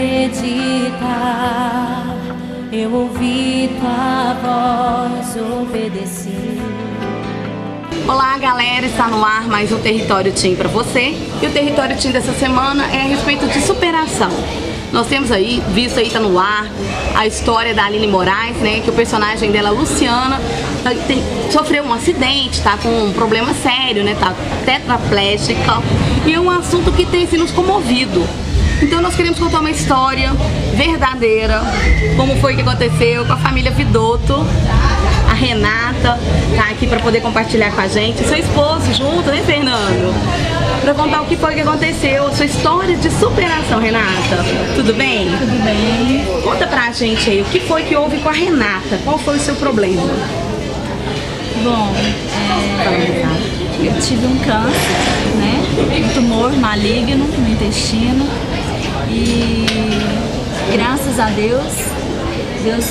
acreditar, eu ouvi tua voz, obedeci. Olá galera, está no ar mais um Território Team para você. E o Território Team dessa semana é a respeito de superação. Nós temos aí, visto aí, tá no ar, a história da Aline Moraes, né? Que o personagem dela, Luciana, sofreu um acidente, tá com um problema sério, né? Tá tetraplégica. E é um assunto que tem se nos comovido. Então nós queremos contar uma história verdadeira, como foi que aconteceu com a família Vidotto. A Renata tá aqui para poder compartilhar com a gente, seu esposo junto, né, Fernando? Para contar o que foi que aconteceu, sua história de superação, Renata. Tudo bem? Tudo bem. Conta pra gente aí, o que foi que houve com a Renata? Qual foi o seu problema? Bom, eu tive um câncer, né? Um tumor maligno no intestino e graças a Deus, Deus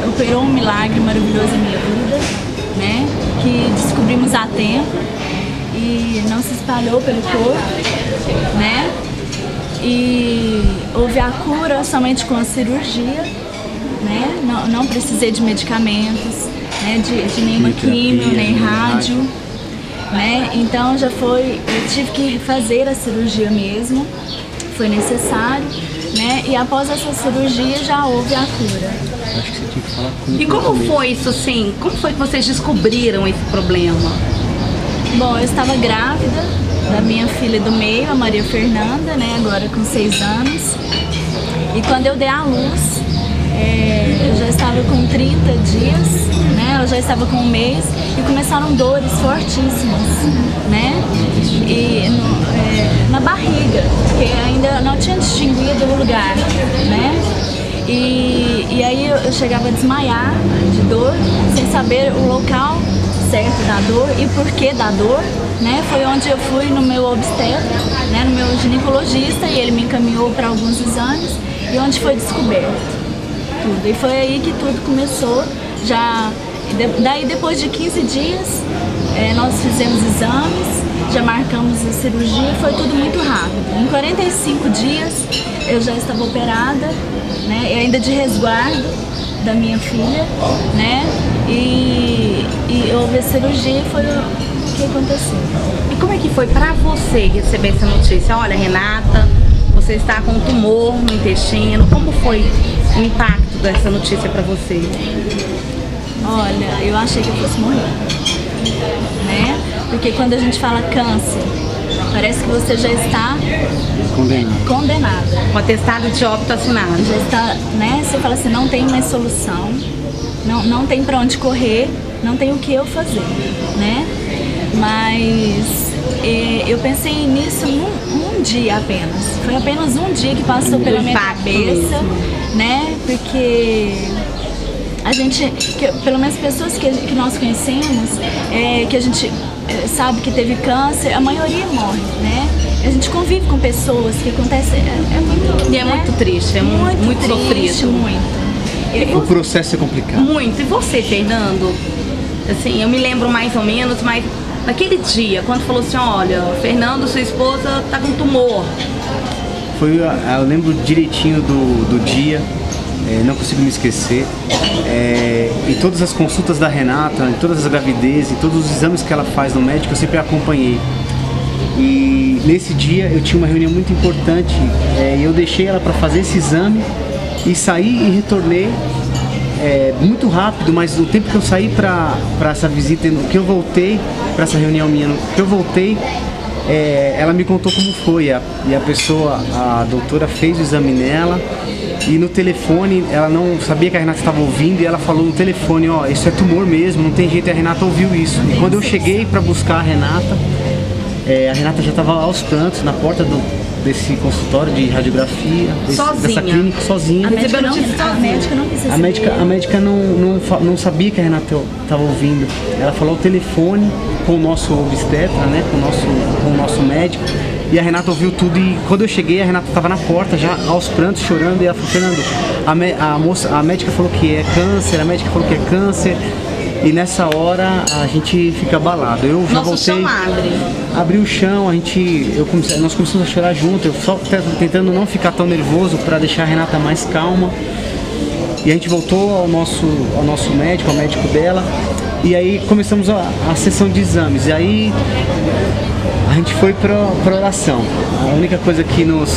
operou um milagre maravilhoso em minha vida, né? Que descobrimos a tempo e não se espalhou pelo corpo, né? E houve a cura somente com a cirurgia, né? Não precisei de medicamentos, né? De nenhuma químio, nem rádio, né? Então já foi, eu tive que fazer a cirurgia mesmo, foi necessário, né? E após essa cirurgia já houve a cura. Acho que você tinha que falar comigo. E como foi isso, assim? Como foi que vocês descobriram esse problema? Bom, eu estava grávida da minha filha do meio, a Maria Fernanda, né? Agora com 6 anos. E quando eu dei à luz, eu já estava com 30 dias, né? Ela já estava com 1 mês e começaram dores fortíssimas, né? E na barriga, porque ainda não tinha distinguido o lugar, né? E aí eu chegava a desmaiar de dor, sem saber o local certo da dor e porquê da dor, né? Foi onde eu fui no meu obstetra, né? No meu ginecologista, e ele me encaminhou para alguns exames e onde foi descoberto tudo. E foi aí que tudo começou. Daí depois de 15 dias nós fizemos exames, já marcamos a cirurgia, foi tudo muito rápido. Em 45 dias eu já estava operada, né? E ainda de resguardo da minha filha, né? E houve a cirurgia e foi o que aconteceu. E como é que foi pra você receber essa notícia? Olha, Renata, você está com um tumor no intestino. Como foi o impacto dessa notícia pra você? Olha, eu achei que eu fosse morrer, né? Porque quando a gente fala câncer, parece que você já está condenada. Um atestado de óbito assinado. Já está, né? Você fala assim, não tem mais solução, não tem pra onde correr, não tem o que eu fazer, né? Mas eu pensei nisso num dia apenas. Foi apenas um dia que passou pela minha cabeça, né? Porque a gente, pelo menos pessoas que nós conhecemos, que a gente sabe que teve câncer, a maioria morre, né? A gente convive com pessoas que acontece, muito, e é, né? Muito triste, é muito triste, sofrido. Muito. O processo é complicado. Muito. E você, Fernando? Assim, eu me lembro mais ou menos, mas naquele dia, quando falou assim, olha, Fernando, sua esposa tá com tumor. Eu lembro direitinho do dia. Não consigo me esquecer. Em todas as consultas da Renata, em todas as gravidezes, em todos os exames que ela faz no médico, eu sempre a acompanhei. E nesse dia eu tinha uma reunião muito importante e eu deixei ela para fazer esse exame e saí e retornei muito rápido, mas no tempo que eu saí para essa visita, que eu voltei para essa reunião minha, que eu voltei, ela me contou como foi. E a pessoa, a doutora, fez o exame nela. E no telefone, ela não sabia que a Renata estava ouvindo e ela falou no telefone, ó, isso é tumor mesmo, não tem jeito, a Renata ouviu isso. E quando eu cheguei para buscar a Renata já estava aos prantos na porta desse consultório de radiografia, dessa clínica, sozinha. A médica não quis receber. A médica não sabia que a Renata estava ouvindo. Ela falou ao telefone com o nosso obstetra, né, com o nosso médico. E a Renata ouviu tudo e quando eu cheguei a Renata estava na porta já aos prantos, chorando, e ela falou, Fernando, a médica falou que é câncer, a médica falou que é câncer. E nessa hora a gente fica abalado. Eu já Nosso voltei, chão abre. abri o chão, nós começamos a chorar junto. Eu só tentando não ficar tão nervoso para deixar a Renata mais calma. E a gente voltou ao nosso médico, ao médico dela. E aí começamos a sessão de exames. E aí a gente foi para oração. A única coisa que nos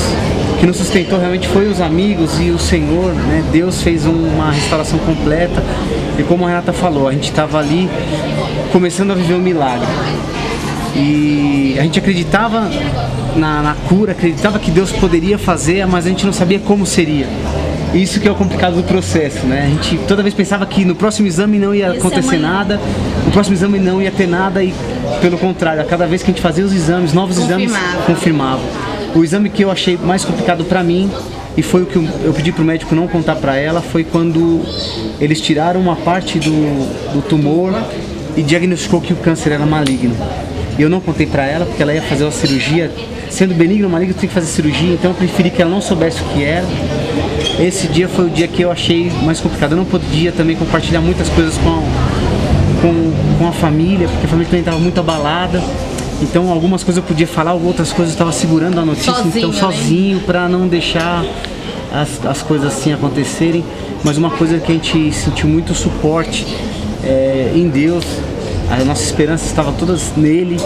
sustentou realmente foi os amigos e o Senhor, né? Deus fez uma restauração completa. E como a Renata falou, a gente estava ali começando a viver um milagre. E a gente acreditava na cura, acreditava que Deus poderia fazer, mas a gente não sabia como seria. Isso que é o complicado do processo, né? A gente toda vez pensava que no próximo exame não ia acontecer nada, no próximo exame não ia ter nada e, pelo contrário, a cada vez que a gente fazia os exames, novos exames confirmavam. O exame que eu achei mais complicado para mim, e foi o que eu pedi pro médico não contar para ela, foi quando eles tiraram uma parte do tumor e diagnosticou que o câncer era maligno. E eu não contei para ela, porque ela ia fazer uma cirurgia, sendo benigno ou maligno tem que fazer cirurgia, então eu preferi que ela não soubesse o que era. Esse dia foi o dia que eu achei mais complicado. Eu não podia também compartilhar muitas coisas com a família, porque a família também estava muito abalada. Então algumas coisas eu podia falar, outras coisas eu estava segurando a notícia, sozinho, para não deixar as coisas assim acontecerem. Mas uma coisa que a gente sentiu muito suporte em Deus. A nossa esperança estava todas nele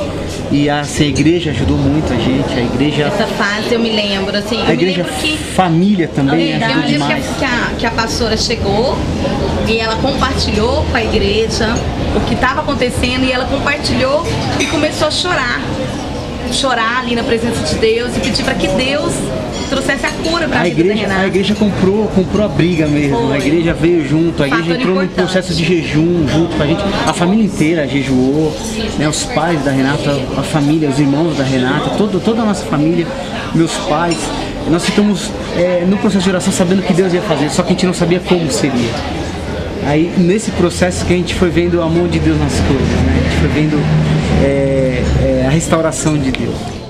e a igreja ajudou muito a gente. A igreja. Essa fase eu me lembro, assim. A igreja família também ajudou demais. Que a pastora chegou e ela compartilhou com a igreja o que estava acontecendo e ela compartilhou e começou a chorar ali na presença de Deus e pedir para que Deus trouxesse a cura para a vida da Renata. A igreja comprou a briga mesmo. Foi. A igreja veio junto, a igreja entrou num processo de jejum junto com a gente. A família inteira jejuou, né? Os pais da Renata, a família, os irmãos da Renata, toda a nossa família, meus pais. Nós ficamos no processo de oração sabendo que Deus ia fazer, só que a gente não sabia como seria. Aí nesse processo que a gente foi vendo a mão de Deus nas coisas, né? A gente foi vendo a restauração de Deus.